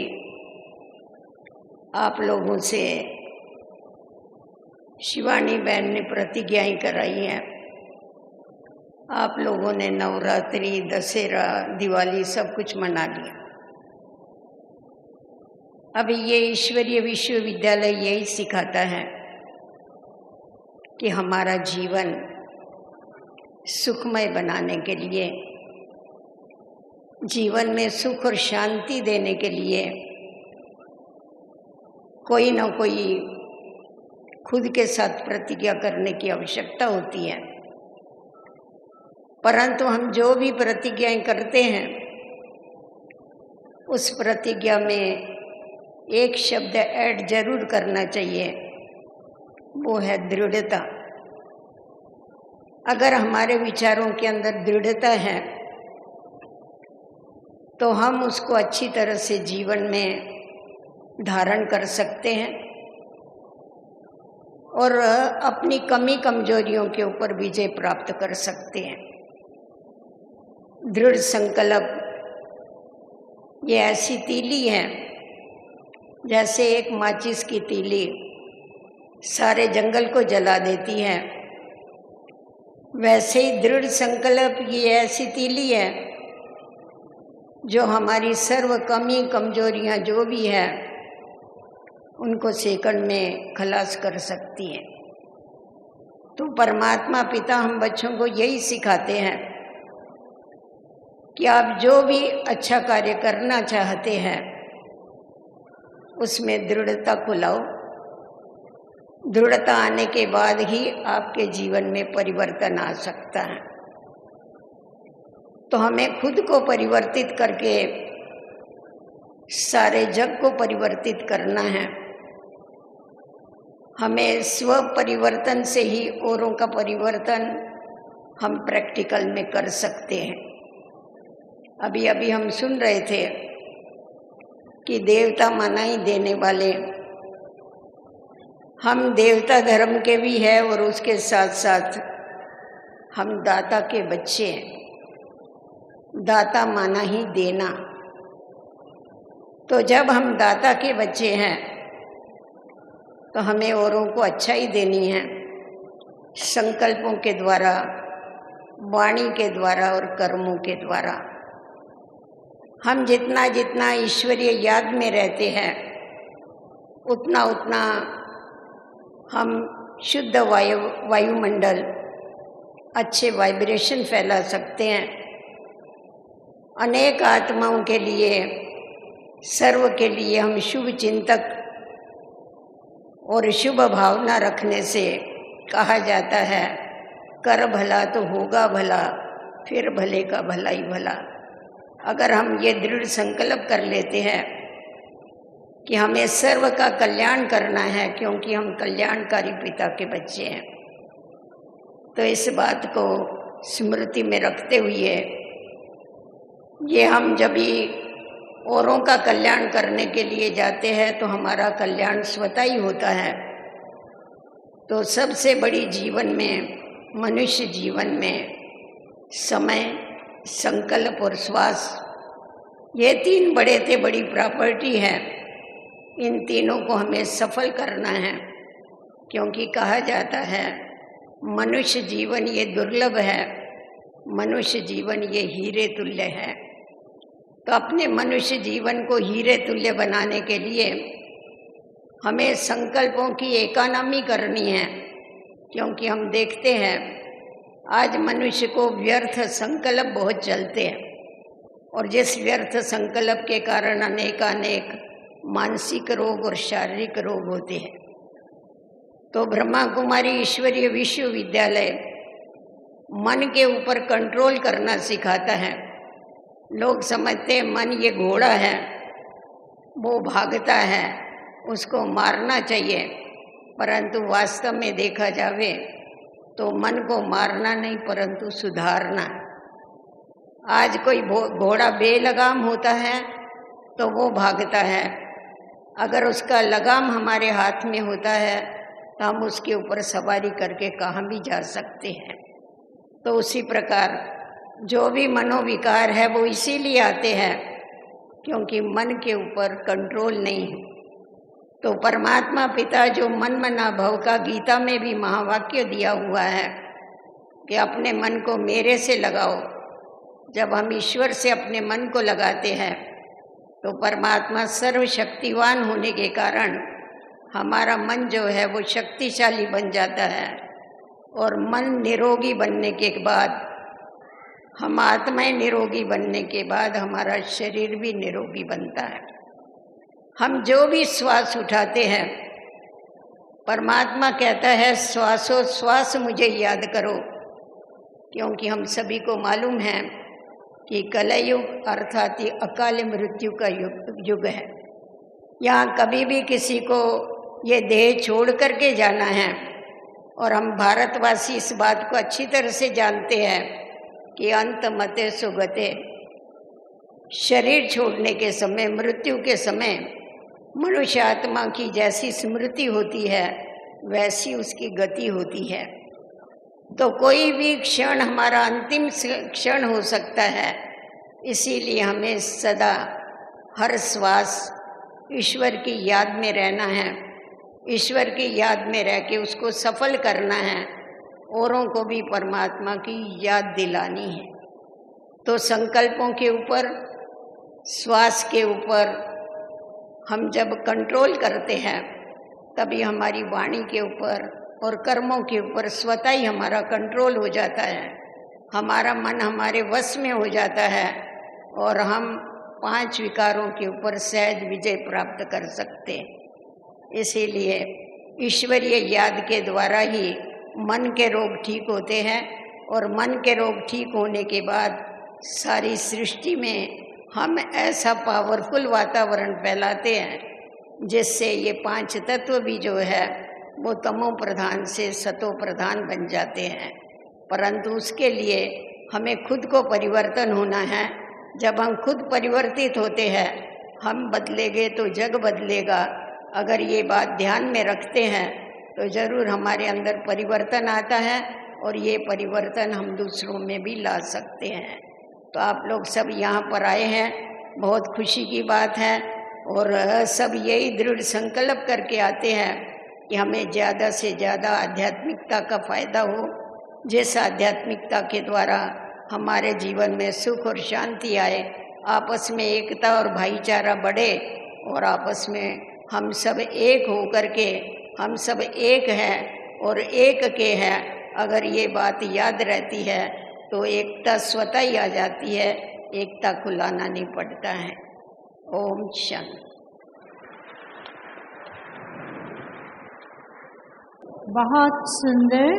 आप लोगों से शिवानी बहन ने प्रतिज्ञाएं कराई हैं। आप लोगों ने नवरात्रि, दशहरा, दिवाली सब कुछ मना लिया। अभी ये ईश्वरीय विश्वविद्यालय यही सिखाता है कि हमारा जीवन सुखमय बनाने के लिए, जीवन में सुख और शांति देने के लिए कोई ना कोई खुद के साथ प्रतिज्ञा करने की आवश्यकता होती है। परंतु हम जो भी प्रतिज्ञाएं करते हैं उस प्रतिज्ञा में एक शब्द ऐड जरूर करना चाहिए, वो है दृढ़ता। अगर हमारे विचारों के अंदर दृढ़ता है तो हम उसको अच्छी तरह से जीवन में धारण कर सकते हैं और अपनी कमी कमजोरियों के ऊपर विजय प्राप्त कर सकते हैं। दृढ़ संकल्प ये ऐसी तीली है जैसे एक माचिस की तीली सारे जंगल को जला देती है, वैसे ही दृढ़ संकल्प ये ऐसी तीली है जो हमारी सर्व कमी कमजोरियां जो भी है उनको सेकंड में खलास कर सकती है। तो परमात्मा पिता हम बच्चों को यही सिखाते हैं कि आप जो भी अच्छा कार्य करना चाहते हैं उसमें दृढ़ता को लाओ। दृढ़ता आने के बाद ही आपके जीवन में परिवर्तन आ सकता है। तो हमें खुद को परिवर्तित करके सारे जग को परिवर्तित करना है। हमें स्व परिवर्तन से ही औरों का परिवर्तन हम प्रैक्टिकल में कर सकते हैं। अभी अभी हम सुन रहे थे कि देवता मनाई देने वाले, हम देवता धर्म के भी हैं और उसके साथ साथ हम दाता के बच्चे हैं। दाता माना ही देना। तो जब हम दाता के बच्चे हैं तो हमें औरों को अच्छा ही देनी है, संकल्पों के द्वारा, वाणी के द्वारा और कर्मों के द्वारा। हम जितना जितना ईश्वरीय याद में रहते हैं उतना उतना हम शुद्ध वायुमंडल, अच्छे वाइब्रेशन फैला सकते हैं। अनेक आत्माओं के लिए, सर्व के लिए हम शुभ चिंतक और शुभ भावना रखने से कहा जाता है कर भला तो होगा भला, फिर भले का भला ही भला। अगर हम ये दृढ़ संकल्प कर लेते हैं कि हमें सर्व का कल्याण करना है क्योंकि हम कल्याणकारी पिता के बच्चे हैं, तो इस बात को स्मृति में रखते हुए ये हम जब भी औरों का कल्याण करने के लिए जाते हैं तो हमारा कल्याण स्वतः ही होता है। तो सबसे बड़ी जीवन में, मनुष्य जीवन में समय, संकल्प और श्वास, ये तीन बड़े से बड़ी प्रॉपर्टी है। इन तीनों को हमें सफल करना है क्योंकि कहा जाता है मनुष्य जीवन ये दुर्लभ है, मनुष्य जीवन ये हीरे तुल्य है। तो अपने मनुष्य जीवन को हीरे तुल्य बनाने के लिए हमें संकल्पों की इकोनॉमी करनी है, क्योंकि हम देखते हैं आज मनुष्य को व्यर्थ संकल्प बहुत चलते हैं और जिस व्यर्थ संकल्प के कारण अनेक मानसिक रोग और शारीरिक रोग होते हैं। तो ब्रह्मा कुमारी ईश्वरीय विश्वविद्यालय मन के ऊपर कंट्रोल करना सिखाता है। लोग समझते हैं मन ये घोड़ा है, वो भागता है, उसको मारना चाहिए, परंतु वास्तव में देखा जावे तो मन को मारना नहीं परंतु सुधारना। आज कोई घोड़ा बेलगाम होता है तो वो भागता है, अगर उसका लगाम हमारे हाथ में होता है तो हम उसके ऊपर सवारी करके कहाँ भी जा सकते हैं। तो उसी प्रकार जो भी मनोविकार है वो इसीलिए आते हैं क्योंकि मन के ऊपर कंट्रोल नहीं है। तो परमात्मा पिता जो मन मना भव का गीता में भी महावाक्य दिया हुआ है कि अपने मन को मेरे से लगाओ। जब हम ईश्वर से अपने मन को लगाते हैं तो परमात्मा सर्वशक्तिवान होने के कारण हमारा मन जो है वो शक्तिशाली बन जाता है और मन निरोगी बनने के बाद, हम आत्माएं निरोगी बनने के बाद हमारा शरीर भी निरोगी बनता है। हम जो भी श्वास उठाते हैं परमात्मा कहता है श्वासोश्वास मुझे याद करो, क्योंकि हम सभी को मालूम है कि कलयुग अर्थात अकाल मृत्यु का युग है। यहाँ कभी भी किसी को ये देह छोड़ करके जाना है और हम भारतवासी इस बात को अच्छी तरह से जानते हैं कि अंत मते सुगते, शरीर छोड़ने के समय, मृत्यु के समय मनुष्य आत्मा की जैसी स्मृति होती है वैसी उसकी गति होती है। तो कोई भी क्षण हमारा अंतिम क्षण हो सकता है, इसीलिए हमें सदा हर श्वास ईश्वर की याद में रहना है, ईश्वर की याद में रह के उसको सफल करना है, औरों को भी परमात्मा की याद दिलानी है। तो संकल्पों के ऊपर, श्वास के ऊपर हम जब कंट्रोल करते हैं तभी हमारी वाणी के ऊपर और कर्मों के ऊपर स्वतः ही हमारा कंट्रोल हो जाता है, हमारा मन हमारे वश में हो जाता है और हम 5 विकारों के ऊपर सहज विजय प्राप्त कर सकते हैं। इसीलिए ईश्वरीय याद के द्वारा ही मन के रोग ठीक होते हैं और मन के रोग ठीक होने के बाद सारी सृष्टि में हम ऐसा पावरफुल वातावरण फैलाते हैं जिससे ये 5 तत्व भी जो है वो तमो प्रधान से सतो प्रधान बन जाते हैं। परंतु उसके लिए हमें खुद को परिवर्तन होना है। जब हम खुद परिवर्तित होते हैं, हम बदलेंगे तो जग बदलेगा। अगर ये बात ध्यान में रखते हैं तो ज़रूर हमारे अंदर परिवर्तन आता है और ये परिवर्तन हम दूसरों में भी ला सकते हैं। तो आप लोग सब यहाँ पर आए हैं, बहुत खुशी की बात है और सब यही दृढ़ संकल्प करके आते हैं कि हमें ज़्यादा से ज़्यादा आध्यात्मिकता का फायदा हो, जिस आध्यात्मिकता के द्वारा हमारे जीवन में सुख और शांति आए, आपस में एकता और भाईचारा बढ़े और आपस में हम सब एक हो कर के, हम सब एक हैं और एक के हैं। अगर ये बात याद रहती है तो एकता स्वतः ही आ जाती है, एकता को लाना नहीं पड़ता है। ओम शांति। बहुत सुंदर।